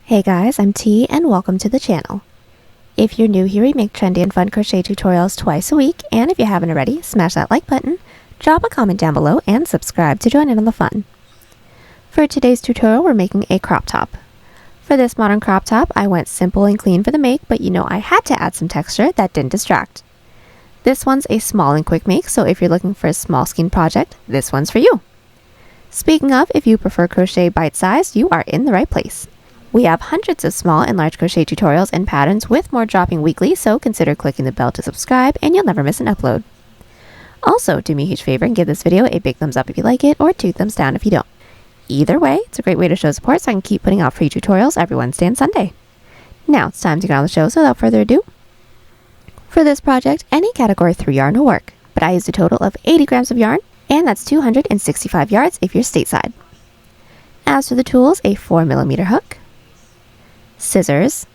Hey guys, I'm T and welcome to the channel. If you're new here, we make trendy and fun crochet tutorials twice a week, and if you haven't already, smash that like button, drop a comment down below, and subscribe to join in on the fun. For today's tutorial, we're making a crop top. For this modern crop top, I went simple and clean for the make, but you know I had to add some texture that didn't distract. This one's a small and quick make, so if you're looking for a small skein project, this one's for you. Speaking of, if you prefer crochet bite-sized, you are in the right place. We have hundreds of small and large crochet tutorials and patterns with more dropping weekly, so consider clicking the bell to subscribe and you'll never miss an upload. Also, do me a huge favor and give this video a big thumbs up if you like it or 2 thumbs down if you don't. Either way, it's a great way to show support so I can keep putting out free tutorials every Wednesday and Sunday. Now it's time to get on the show, so without further ado. For this project, any category 3 yarn will work, but I used a total of 80 grams of yarn, and that's 265 yards if you're stateside. As for the tools, a 4mm hook, scissors,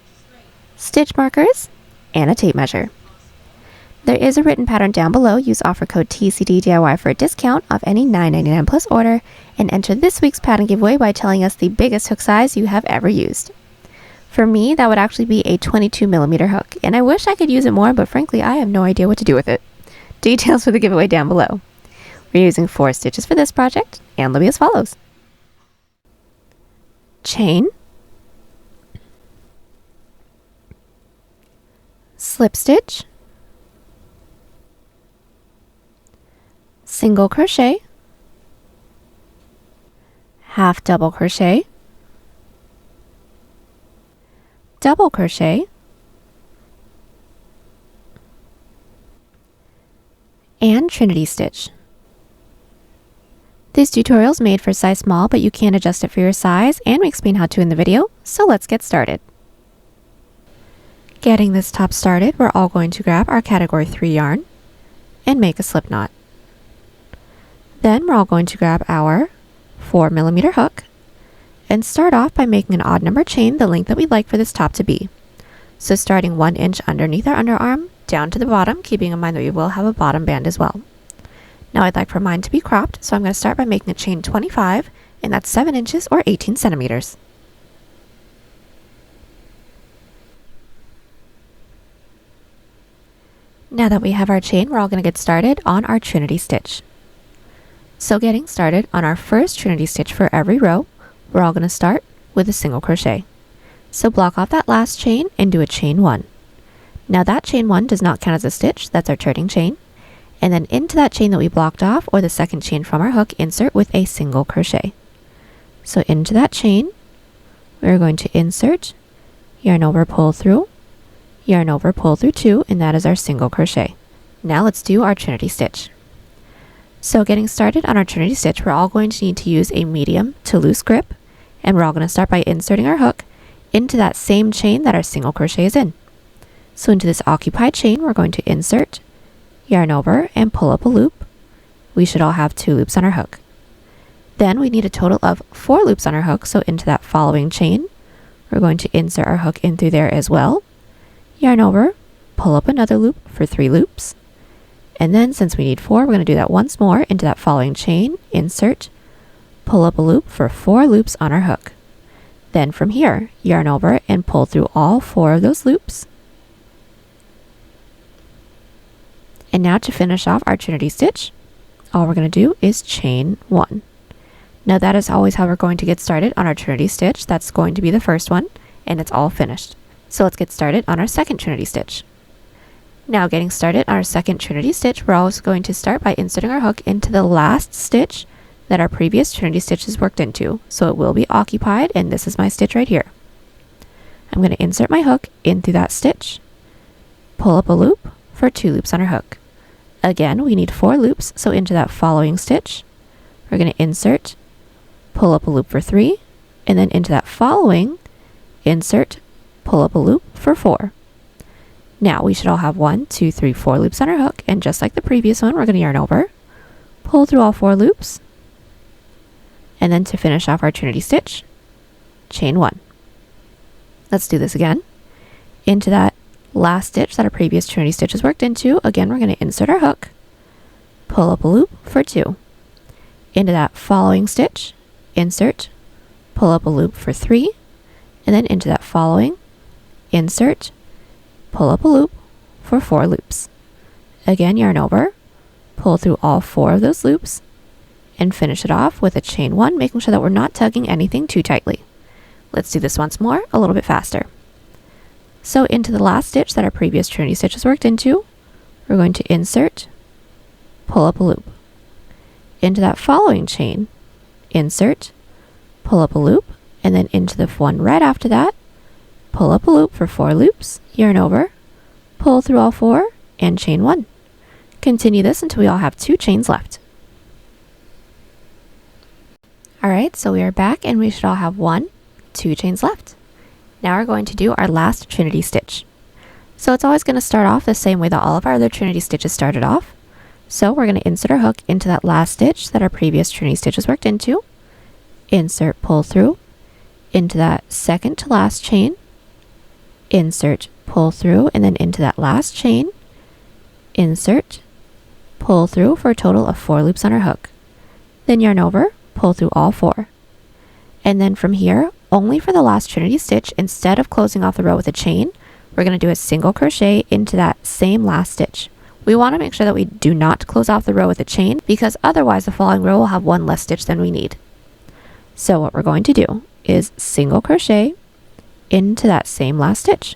stitch markers, and a tape measure. There is a written pattern down below. Use offer code TCDDIY for a discount off any $9.99 plus order and enter this week's pattern giveaway by telling us the biggest hook size you have ever used. For me, that would actually be a 22mm hook, and I wish I could use it more, but frankly, I have no idea what to do with it. Details for the giveaway down below. We're using 4 stitches for this project, and they'll be as follows. Chain, slip stitch, single crochet, half double crochet, double crochet, and trinity stitch. This tutorial is made for size small, but you can adjust it for your size, and we explain how to in the video, so let's get started. Getting this top started, we're all going to grab our category 3 yarn and make a slip knot. Then we're all going to grab our 4mm hook and start off by making an odd number chain the length that we'd like for this top to be. So starting 1 inch underneath our underarm down to the bottom, keeping in mind that we will have a bottom band as well. Now I'd like for mine to be cropped, so I'm going to start by making a chain 25, and that's 7 inches or 18 centimeters. Now that we have our chain, we're all going to get started on our trinity stitch. So getting started on our first trinity stitch for every row, we're all going to start with a single crochet. So block off that last chain and do a chain 1. Now that chain 1 does not count as a stitch, that's our turning chain. And then into that chain that we blocked off, or the second chain from our hook, insert with a single crochet. So into that chain, we're going to insert, yarn over, pull through, yarn over, pull through 2, and that is our single crochet. Now let's do our trinity stitch. So getting started on our trinity stitch, we're all going to need to use a medium to loose grip, and we're all going to start by inserting our hook into that same chain that our single crochet is in. So into this occupied chain, we're going to insert, yarn over, and pull up a loop. We should all have 2 loops on our hook. Then we need a total of 4 loops on our hook, so into that following chain, we're going to insert our hook in through there as well, yarn over, pull up another loop for 3 loops, and then since we need 4, we're going to do that once more into that following chain, insert, pull up a loop for 4 loops on our hook. Then from here, yarn over and pull through all 4 of those loops. And now to finish off our trinity stitch, all we're going to do is chain 1. Now that is always how we're going to get started on our trinity stitch. That's going to be the first one, and it's all finished. So let's get started on our second trinity stitch. Now getting started on our second trinity stitch, we're also going to start by inserting our hook into the last stitch that our previous trinity stitch is worked into. So it will be occupied, and this is my stitch right here. I'm going to insert my hook in through that stitch, pull up a loop for 2 loops on our hook. Again, we need 4 loops, so into that following stitch, we're going to insert, pull up a loop for 3, and then into that following, insert, pull up a loop for 4. Now we should all have 1, 2, 3, 4 loops on our hook, and just like the previous one, we're going to yarn over, pull through all 4 loops, and then to finish off our trinity stitch, chain 1. Let's do this again. Into that last stitch that our previous trinity stitch is worked into, again we're going to insert our hook, pull up a loop for 2. Into that following stitch, insert, pull up a loop for 3, and then into that following, insert, pull up a loop for 4 loops. Again, yarn over, pull through all 4 of those loops, and finish it off with a chain 1, making sure that we're not tugging anything too tightly. Let's do this once more, a little bit faster. So into the last stitch that our previous trinity stitch is worked into, we're going to insert, pull up a loop. Into that following chain, insert, pull up a loop, and then into the one right after that, pull up a loop for 4 loops, yarn over, pull through all 4, and chain 1. Continue this until we all have 2 chains left. Alright, so we are back and we should all have 1, 2 chains left. Now we're going to do our last trinity stitch. So it's always going to start off the same way that all of our other trinity stitches started off. So we're going to insert our hook into that last stitch that our previous trinity stitch was worked into, insert, pull through, into that second to last chain, insert, pull through, and then into that last chain, insert, pull through for a total of 4 loops on our hook. Then yarn over, pull through all 4. And then from here, only for the last trinity stitch, instead of closing off the row with a chain, we're going to do a single crochet into that same last stitch. We want to make sure that we do not close off the row with a chain, because otherwise the following row will have 1 less stitch than we need. So what we're going to do is single crochet into that same last stitch.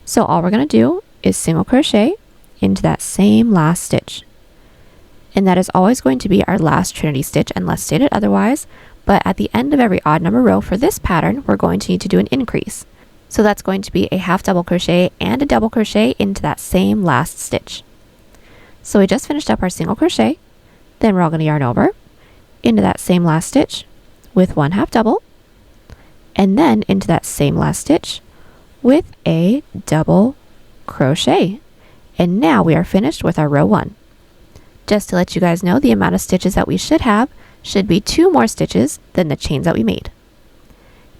So all we're going to do is single crochet into that same last stitch. And that is always going to be our last trinity stitch unless stated otherwise, but at the end of every odd number row for this pattern, we're going to need to do an increase. So that's going to be a half double crochet and a double crochet into that same last stitch. So we just finished up our single crochet, then we're all going to yarn over into that same last stitch with 1 half double, and then into that same last stitch with a double crochet. And now we are finished with our row 1. Just to let you guys know, the amount of stitches that we should have should be 2 more stitches than the chains that we made.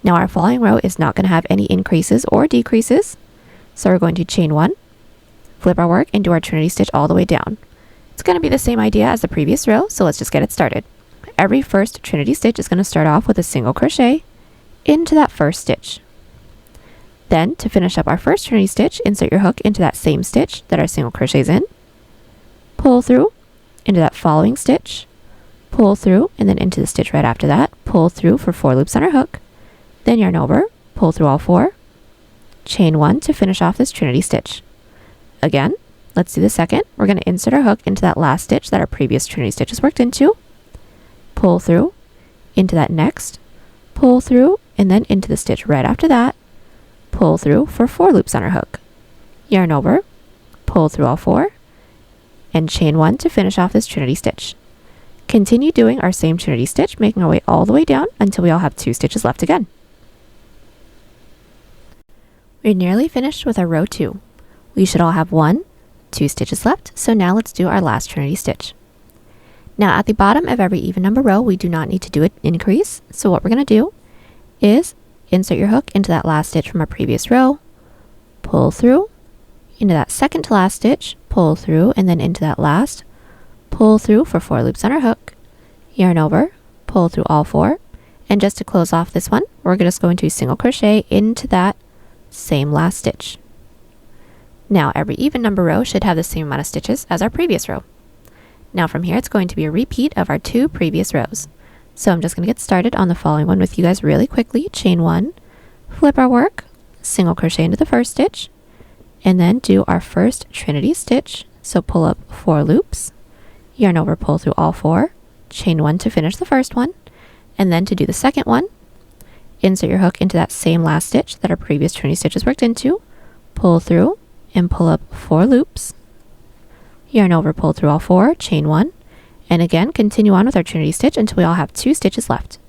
Now our following row is not going to have any increases or decreases, so we're going to chain 1, flip our work, and do our trinity stitch all the way down. It's going to be the same idea as the previous row, so let's just get it started. Every first trinity stitch is going to start off with a single crochet into that first stitch. Then, to finish up our first trinity stitch, insert your hook into that same stitch that our single crochet is in, pull through into that following stitch, pull through, and then into the stitch right after that, pull through for 4 loops on our hook, then yarn over, pull through all 4, chain 1 to finish off this trinity stitch. Again, let's do the second. We're going to insert our hook into that last stitch that our previous trinity stitch is worked into, pull through, into that next, pull through, and then into the stitch right after that, pull through for 4 loops on our hook, yarn over, pull through all 4, and chain 1 to finish off this trinity stitch. Continue doing our same trinity stitch, making our way all the way down until we all have 2 stitches left again. We're nearly finished with our row 2. We should all have 1, 2 stitches left, so now let's do our last trinity stitch. Now at the bottom of every even number row, we do not need to do an increase, so what we're going to do is insert your hook into that last stitch from our previous row, pull through, into that second to last stitch, pull through, and then into that last, pull through for 4 loops on our hook, yarn over, pull through all 4, and just to close off this one, we're just going to single crochet into that same last stitch. Now every even number row should have the same amount of stitches as our previous row. Now from here it's going to be a repeat of our 2 previous rows. So I'm just going to get started on the following one with you guys really quickly. Chain 1, flip our work, single crochet into the first stitch, and then do our first trinity stitch. So pull up 4 loops, yarn over, pull through all 4, chain 1 to finish the first one, and then to do the second one, insert your hook into that same last stitch that our previous trinity stitch is worked into, pull through, and pull up 4 loops, yarn over, pull through all 4, chain 1, and again continue on with our trinity stitch until we all have 2 stitches left.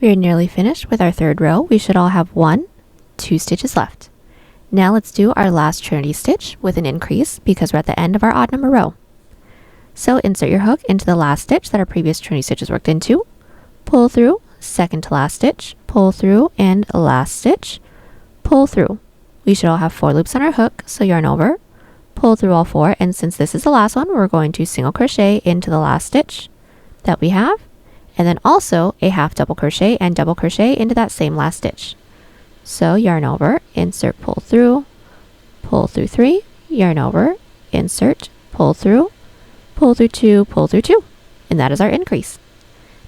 We are nearly finished with our third row. We should all have 1, 2 stitches left. Now let's do our last trinity stitch with an increase because we're at the end of our odd number row. So insert your hook into the last stitch that our previous trinity stitch is worked into, pull through, second to last stitch, pull through, and last stitch, pull through. We should all have 4 loops on our hook, so yarn over, pull through all 4, and since this is the last one, we're going to single crochet into the last stitch that we have, and then also a half double crochet and double crochet into that same last stitch. So yarn over, insert, pull through 3, yarn over, insert, pull through 2, pull through 2, and that is our increase.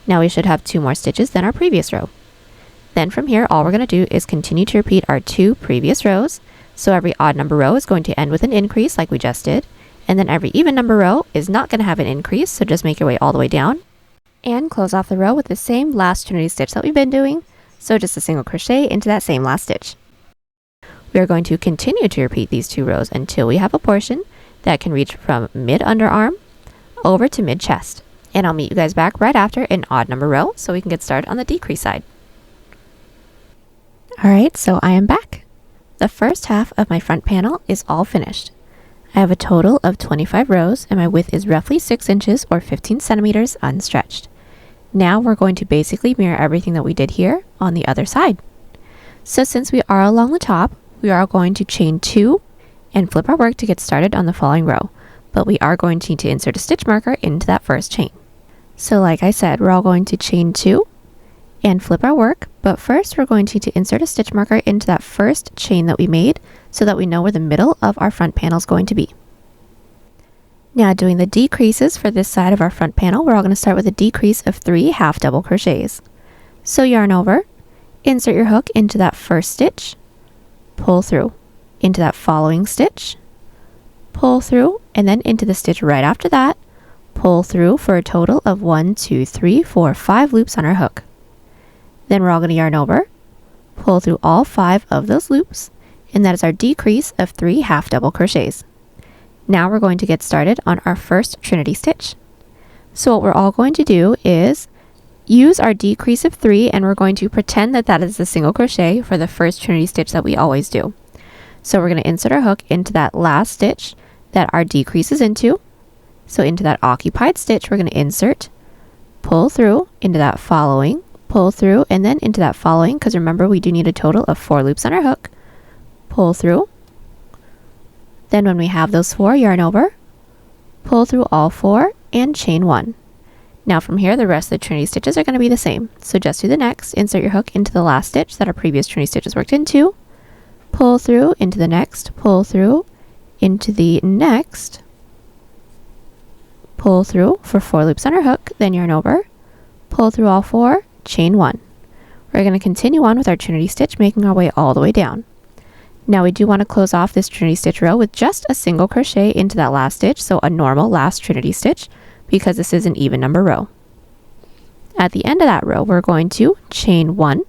Now we should have 2 more stitches than our previous row. Then from here, all we're going to do is continue to repeat our 2 previous rows. So every odd number row is going to end with an increase like we just did. And then every even number row is not going to have an increase, so just make your way all the way down. And close off the row with the same last trinity stitch that we've been doing. So just a single crochet into that same last stitch. We are going to continue to repeat these 2 rows until we have a portion that can reach from mid-underarm over to mid-chest. And I'll meet you guys back right after an odd number row so we can get started on the decrease side. Alright, so I am back. The first half of my front panel is all finished. I have a total of 25 rows and my width is roughly 6 inches or 15 centimeters unstretched. Now we're going to basically mirror everything that we did here on the other side. So since we are along the top, we are going to chain 2 and flip our work to get started on the following row. But we are going to need to insert a stitch marker into that first chain. So like I said, we're all going to chain 2 and flip our work, but first we're going to need to insert a stitch marker into that first chain that we made so that we know where the middle of our front panel is going to be. Now doing the decreases for this side of our front panel, we're all going to start with a decrease of 3 half double crochets. So yarn over, insert your hook into that first stitch, pull through, into that following stitch, pull through, and then into the stitch right after that, pull through for a total of 1, 2, 3, 4, 5 loops on our hook. Then we're all going to yarn over, pull through all 5 of those loops, and that is our decrease of 3 half double crochets. Now we're going to get started on our first trinity stitch. So what we're all going to do is use our decrease of 3 and we're going to pretend that that is the single crochet for the first trinity stitch that we always do. So we're going to insert our hook into that last stitch that our decrease is into. So into that occupied stitch, we're going to insert, pull through into that following, pull through, and then into that following, because remember we do need a total of 4 loops on our hook, pull through. Then when we have those 4, yarn over, pull through all 4, and chain 1. Now from here, the rest of the trinity stitches are going to be the same. So just do the next, insert your hook into the last stitch that our previous trinity stitches worked into, pull through into the next, pull through into the next, pull through for 4 loops on our hook, then yarn over, pull through all 4, chain 1. We're going to continue on with our trinity stitch, making our way all the way down. Now we do want to close off this trinity stitch row with just a single crochet into that last stitch, so a normal last trinity stitch, because this is an even number row. At the end of that row, we're going to chain 1,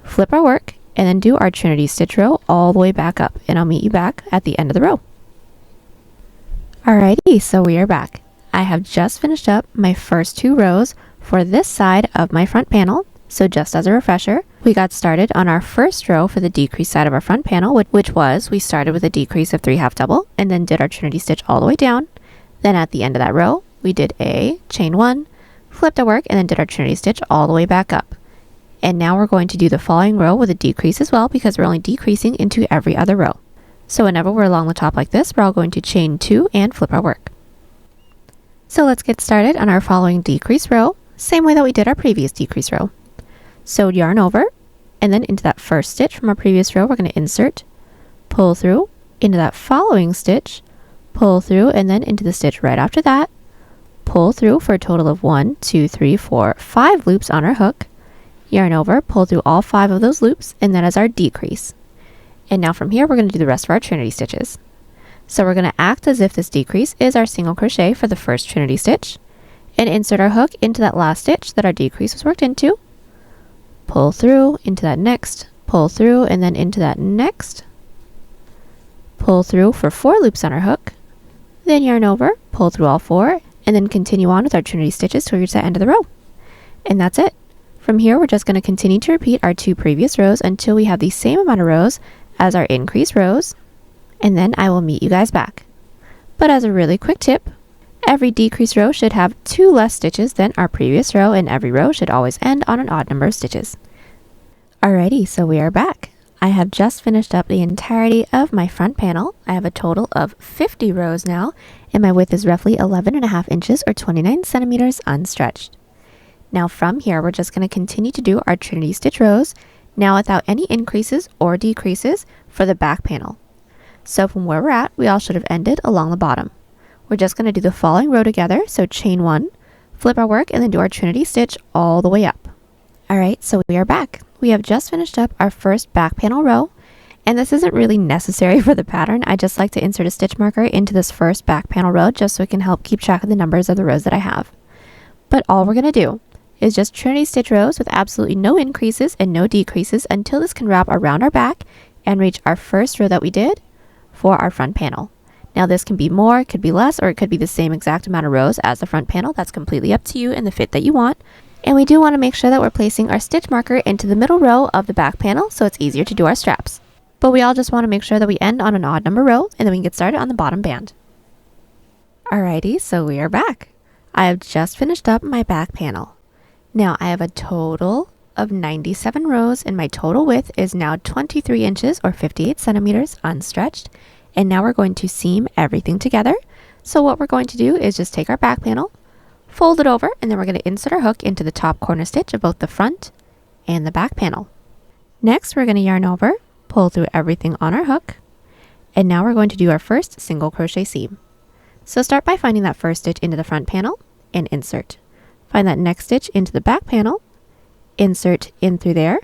flip our work, and then do our trinity stitch row all the way back up, and I'll meet you back at the end of the row. Alrighty, so we are back. I have just finished up my first 2 rows for this side of my front panel. So just as a refresher, we got started on our first row for the decrease side of our front panel, which was we started with a decrease of 3 half double and then did our trinity stitch all the way down. Then at the end of that row, we did a chain 1, flipped our work, and then did our trinity stitch all the way back up. And now we're going to do the following row with a decrease as well because we're only decreasing into every other row. So whenever we're along the top like this, we're all going to chain 2 and flip our work. So let's get started on our following decrease row, same way that we did our previous decrease row. So yarn over, and then into that first stitch from our previous row, we're going to insert, pull through, into that following stitch, pull through, and then into the stitch right after that, pull through for a total of 1, 2, 3, 4, 5 loops on our hook, yarn over, pull through all 5 of those loops, and that is our decrease. And now from here, we're going to do the rest of our trinity stitches. So we're going to act as if this decrease is our single crochet for the first trinity stitch, and insert our hook into that last stitch that our decrease was worked into, pull through into that next, pull through, and then into that next, pull through for 4 loops on our hook, then yarn over, pull through all 4, and then continue on with our trinity stitches to reach the end of the row. And that's it. From here, we're just going to continue to repeat our 2 previous rows until we have the same amount of rows as our increased rows, and then I will meet you guys back. But as a really quick tip, every decreased row should have 2 less stitches than our previous row, and every row should always end on an odd number of stitches. Alrighty, so we are back. I have just finished up the entirety of my front panel. I have a total of 50 rows now, and my width is roughly 11.5 inches or 29 centimeters unstretched. Now from here, we're just going to continue to do our Trinity stitch rows, now without any increases or decreases for the back panel. So from where we're at, we all should have ended along the bottom. We're just going to do the following row together, so chain 1, flip our work, and then do our Trinity stitch all the way up. Alright, so we are back. We have just finished up our first back panel row, and this isn't really necessary for the pattern. I just like to insert a stitch marker into this first back panel row just so it can help keep track of the numbers of the rows that I have. But all we're going to do is just Trinity stitch rows with absolutely no increases and no decreases until this can wrap around our back and reach our first row that we did for our front panel. Now this can be more, it could be less, or it could be the same exact amount of rows as the front panel. That's completely up to you and the fit that you want. And we do want to make sure that we're placing our stitch marker into the middle row of the back panel so it's easier to do our straps. But we all just want to make sure that we end on an odd number row, and then we can get started on the bottom band. Alrighty, so we are back. I have just finished up my back panel. Now I have a total of 97 rows, and my total width is now 23 inches or 58 centimeters unstretched. And now we're going to seam everything together. So what we're going to do is just take our back panel, fold it over, and then we're going to insert our hook into the top corner stitch of both the front and the back panel. Next, we're going to yarn over, pull through everything on our hook, and now we're going to do our first single crochet seam. So start by finding that first stitch into the front panel and insert. Find that next stitch into the back panel, insert in through there,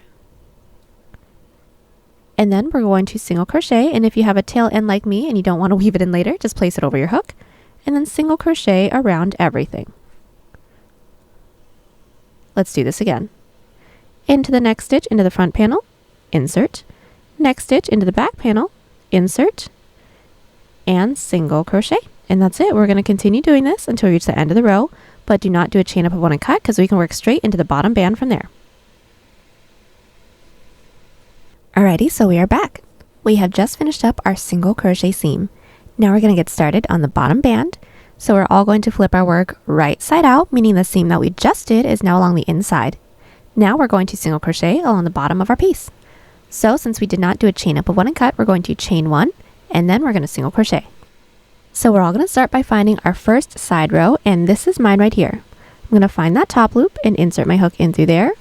and then we're going to single crochet, and if you have a tail end like me and you don't want to weave it in later, just place it over your hook, and then single crochet around everything. Let's do this again. Into the next stitch into the front panel, insert, next stitch into the back panel, insert, and single crochet. And that's it. We're going to continue doing this until we reach the end of the row, but do not do a chain up of 1 and cut because we can work straight into the bottom band from there. Alrighty, so we are back. We have just finished up our single crochet seam. Now we're going to get started on the bottom band. So we're all going to flip our work right side out, meaning the seam that we just did is now along the inside. Now we're going to single crochet along the bottom of our piece. So since we did not do a chain up of 1 and cut, we're going to chain 1, and then we're going to single crochet. So we're all going to start by finding our first side row, and this is mine right here. I'm going to find that top loop and insert my hook in through there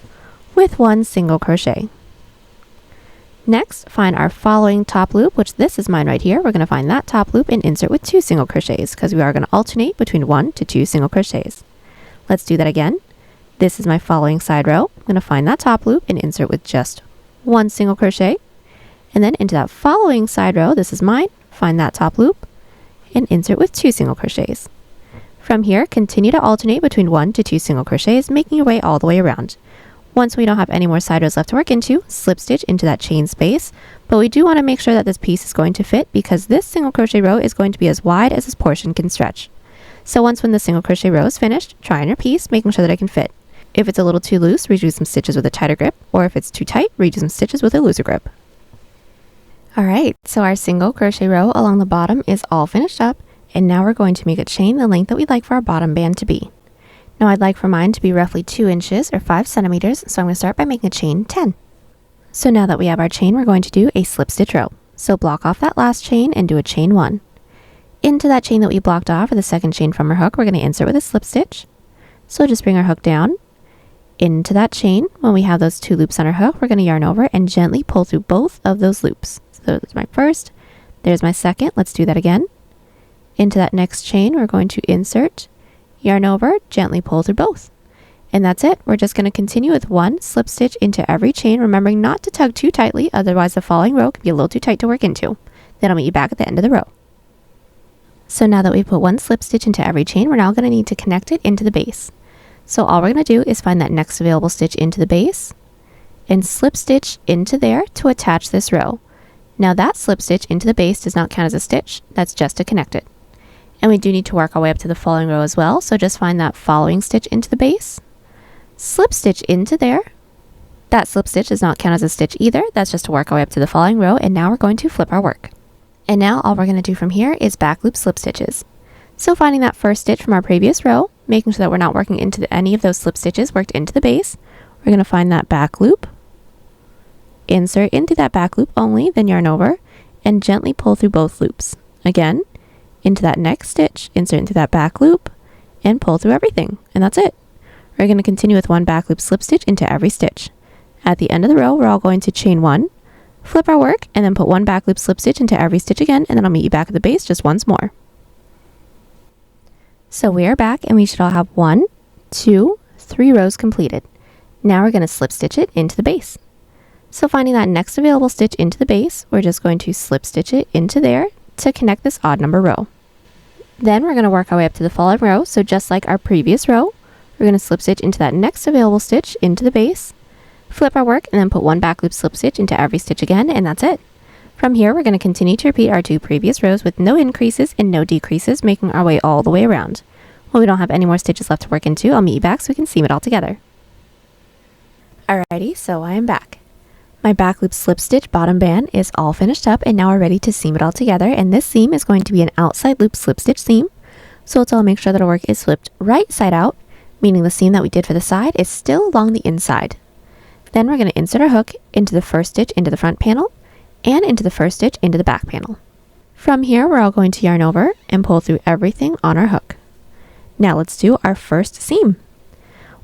with 1 single crochet. Next, find our following top loop, which this is mine right here. We're going to find that top loop and insert with 2 single crochets because we are going to alternate between 1 to 2 single crochets. Let's do that again. This is my following side row. I'm going to find that top loop and insert with just 1 single crochet. And then into that following side row, this is mine, find that top loop and insert with 2 single crochets. From here, continue to alternate between 1 to 2 single crochets, making your way all the way around. Once we don't have any more side rows left to work into, slip stitch into that chain space, but we do want to make sure that this piece is going to fit because this single crochet row is going to be as wide as this portion can stretch. So once when the single crochet row is finished, try on your piece, making sure that it can fit. If it's a little too loose, redo some stitches with a tighter grip, or if it's too tight, redo some stitches with a looser grip. Alright, so our single crochet row along the bottom is all finished up, and now we're going to make a chain the length that we'd like for our bottom band to be. Now I'd like for mine to be roughly 2 inches or 5 centimeters, so I'm going to start by making a chain 10. So now that we have our chain, we're going to do a slip stitch row. So block off that last chain and do a chain 1. Into that chain that we blocked off, or the second chain from our hook, we're going to insert with a slip stitch. So just bring our hook down. Into that chain, when we have those 2 loops on our hook, we're going to yarn over and gently pull through both of those loops. So there's my first, there's my second. Let's do that again. Into that next chain, we're going to insert, yarn over, gently pull through both. And that's it. We're just going to continue with 1 slip stitch into every chain, remembering not to tug too tightly, otherwise the following row could be a little too tight to work into. Then I'll meet you back at the end of the row. So now that we put 1 slip stitch into every chain, we're now going to need to connect it into the base. So all we're going to do is find that next available stitch into the base and slip stitch into there to attach this row. Now that slip stitch into the base does not count as a stitch, that's just to connect it. And we do need to work our way up to the following row as well, so just find that following stitch into the base, slip stitch into there. That slip stitch does not count as a stitch either, that's just to work our way up to the following row, and now we're going to flip our work. And now all we're going to do from here is back loop slip stitches. So finding that first stitch from our previous row, making sure that we're not working into any of those slip stitches worked into the base, we're going to find that back loop, insert into that back loop only, then yarn over, and gently pull through both loops. Again, into that next stitch, insert into that back loop, and pull through everything. And that's it. We're We're going to continue with 1 back loop slip stitch into every stitch. At the end of the row, we're all going to chain 1, flip our work, and then put 1 back loop slip stitch into every stitch again, and then I'll meet you back at the base just once more. So we are back, and we should all have 1, 2, 3 rows completed. Now we're going to slip stitch it into the base. So finding that next available stitch into the base, we're just going to slip stitch it into there to connect this odd number row. Then we're going to work our way up to the following row, so just like our previous row, we're going to slip stitch into that next available stitch into the base, flip our work, and then put 1 back loop slip stitch into every stitch again, and that's it. From here, we're going to continue to repeat our 2 previous rows with no increases and no decreases, making our way all the way around. When we don't have any more stitches left to work into, I'll meet you back so we can seam it all together. Alrighty, so I am back. My back loop slip stitch bottom band is all finished up, and now we're ready to seam it all together, and this seam is going to be an outside loop slip stitch seam. So let's all make sure that our work is flipped right side out, meaning the seam that we did for the side is still along the inside. Then we're going to insert our hook into the first stitch into the front panel, and into the first stitch into the back panel. From here, we're all going to yarn over and pull through everything on our hook. Now let's do our first seam.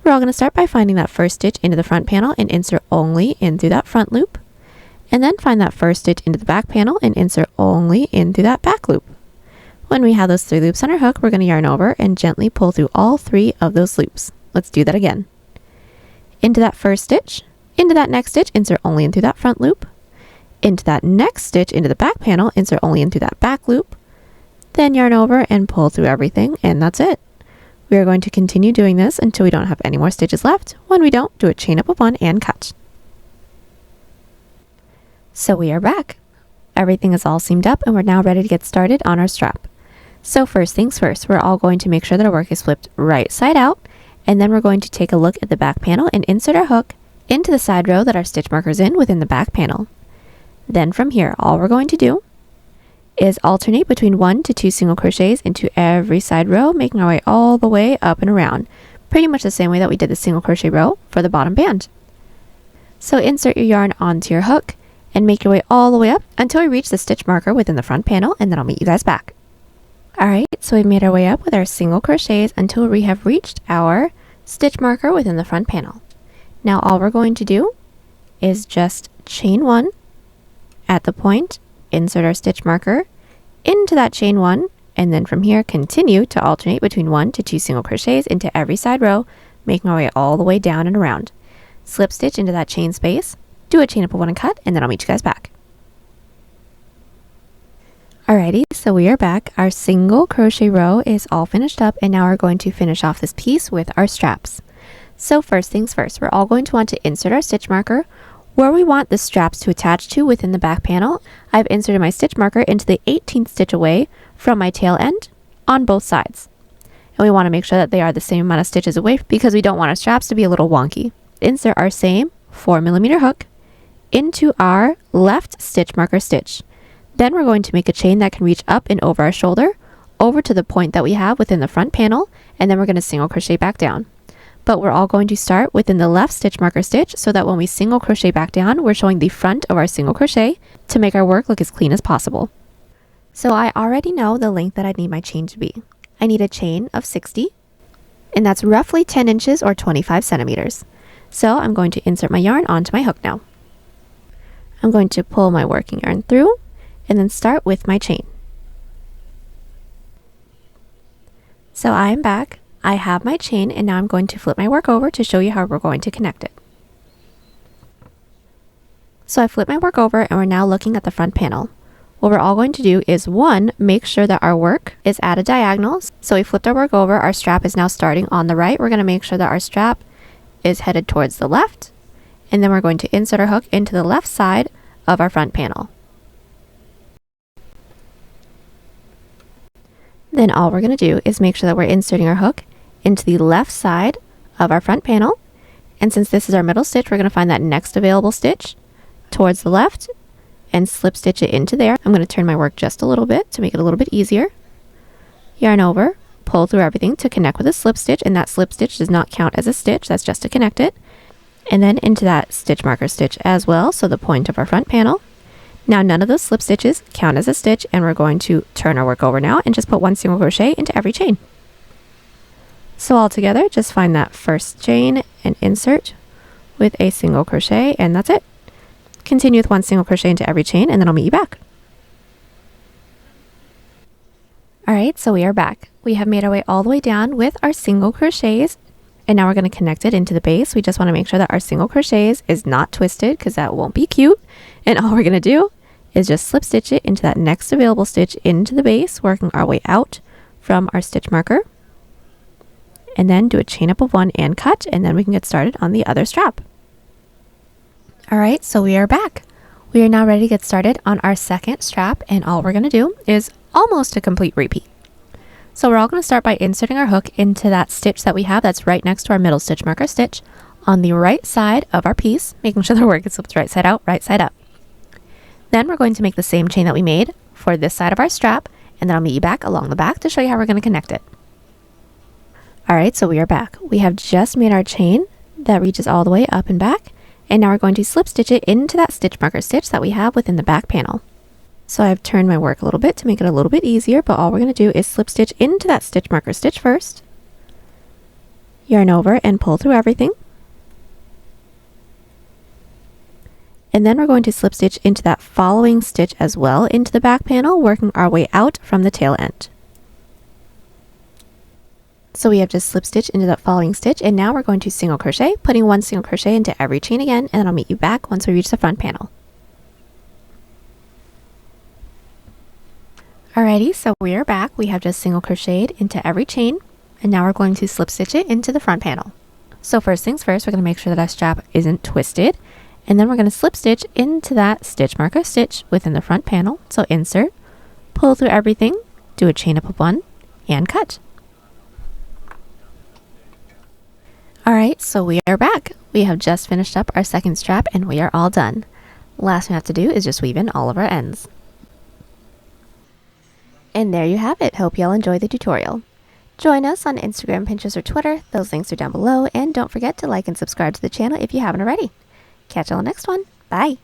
We're all going to start by finding that first stitch into the front panel and insert only in through that front loop, and then find that first stitch into the back panel and insert only in through that back loop. When we have those 3 loops on our hook, we're going to yarn over and gently pull through all 3 of those loops. Let's do that again. Into that first stitch, into that next stitch, insert only in through that front loop, into that next stitch into the back panel, insert only into that back loop, then yarn over and pull through everything, and that's it. We are going to continue doing this until we don't have any more stitches left. When we don't, do a chain up of 1 and cut. So we are back. Everything is all seamed up, and we're now ready to get started on our strap. So first things first, we're all going to make sure that our work is flipped right side out, and then we're going to take a look at the back panel and insert our hook into the side row that our stitch marker's in within the back panel. Then from here, all we're going to do is alternate between 1 to 2 single crochets into every side row, making our way all the way up and around, pretty much the same way that we did the single crochet row for the bottom band. So insert your yarn onto your hook and make your way all the way up until we reach the stitch marker within the front panel, and then I'll meet you guys back. Alright, so we've made our way up with our single crochets until we have reached our stitch marker within the front panel. Now all we're going to do is just chain 1 at the point, insert our stitch marker into that chain 1, and then from here continue to alternate between 1 to 2 single crochets into every side row, making our way all the way down and around. Slip stitch into that chain space, do a chain up of 1 and cut, and then I'll meet you guys back. Alrighty, so we are back. Our single crochet row is all finished up, and now we're going to finish off this piece with our straps. So first things first, we're all going to want to insert our stitch marker where we want the straps to attach to within the back panel. I've inserted my stitch marker into the 18th stitch away from my tail end on both sides. And we want to make sure that they are the same amount of stitches away because we don't want our straps to be a little wonky. Insert our same 4mm hook into our left stitch marker stitch. Then we're going to make a chain that can reach up and over our shoulder, over to the point that we have within the front panel, and then we're going to single crochet back down. But we're all going to start within the left stitch marker stitch so that when we single crochet back down, we're showing the front of our single crochet to make our work look as clean as possible. So I already know the length that I need my chain to be. I need a chain of 60, and that's roughly 10 inches or 25 centimeters. So I'm going to insert my yarn onto my hook now. I'm going to pull my working yarn through and then start with my chain. So I am back. I have my chain, and now I'm going to flip my work over to show you how we're going to connect it. So I flipped my work over, and we're now looking at the front panel. What we're all going to do is 1, make sure that our work is at a diagonal. So we flipped our work over, our strap is now starting on the right. We're going to make sure that our strap is headed towards the left, and then we're going to insert our hook into the left side of our front panel. Then all we're going to do is make sure that we're inserting our hook into the left side of our front panel, and since this is our middle stitch, we're going to find that next available stitch towards the left and slip stitch it into there. I'm going to turn my work just a little bit to make it a little bit easier. Yarn over, pull through everything to connect with a slip stitch, and that slip stitch does not count as a stitch, that's just to connect it. And then into that stitch marker stitch as well, so the point of our front panel. Now none of those slip stitches count as a stitch, and we're going to turn our work over now and just put 1 single crochet into every chain. So all together, just find that first chain and insert with a single crochet, and that's it. Continue with one single crochet into every chain, and then I'll meet you back. Alright, so we are back. We have made our way all the way down with our single crochets, and now we're going to connect it into the base. We just want to make sure that our single crochets is not twisted because that won't be cute. And all we're going to do is just slip stitch it into that next available stitch into the base, working our way out from our stitch marker. And then do a chain up of one and cut, and then we can get started on the other strap. Alright, so we are back. We are now ready to get started on our second strap, and all we're going to do is almost a complete repeat. So we're all going to start by inserting our hook into that stitch that we have that's right next to our middle stitch marker stitch on the right side of our piece, making sure the work is flipped right side out, right side up. Then we're going to make the same chain that we made for this side of our strap, and then I'll meet you back along the back to show you how we're going to connect it. Alright, so we are back. We have just made our chain that reaches all the way up and back, and now we're going to slip stitch it into that stitch marker stitch that we have within the back panel. So I've turned my work a little bit to make it a little bit easier, but all we're going to do is slip stitch into that stitch marker stitch first, yarn over and pull through everything, and then we're going to slip stitch into that following stitch as well into the back panel, working our way out from the tail end. So we have just slip stitch into that following stitch, and now we're going to single crochet, putting one single crochet into every chain again, and then I'll meet you back once we reach the front panel. Alrighty, so we are back. We have just single crocheted into every chain, and now we're going to slip stitch it into the front panel. So first things first, we're going to make sure that our strap isn't twisted, and then we're going to slip stitch into that stitch marker stitch within the front panel. So insert, pull through everything, do a chain up of one, and cut. Alright, so we are back. We have just finished up our second strap, and we are all done. Last thing we have to do is just weave in all of our ends. And there you have it. Hope y'all enjoyed the tutorial. Join us on Instagram, Pinterest, or Twitter. Those links are down below. And don't forget to like and subscribe to the channel if you haven't already. Catch y'all next one. Bye.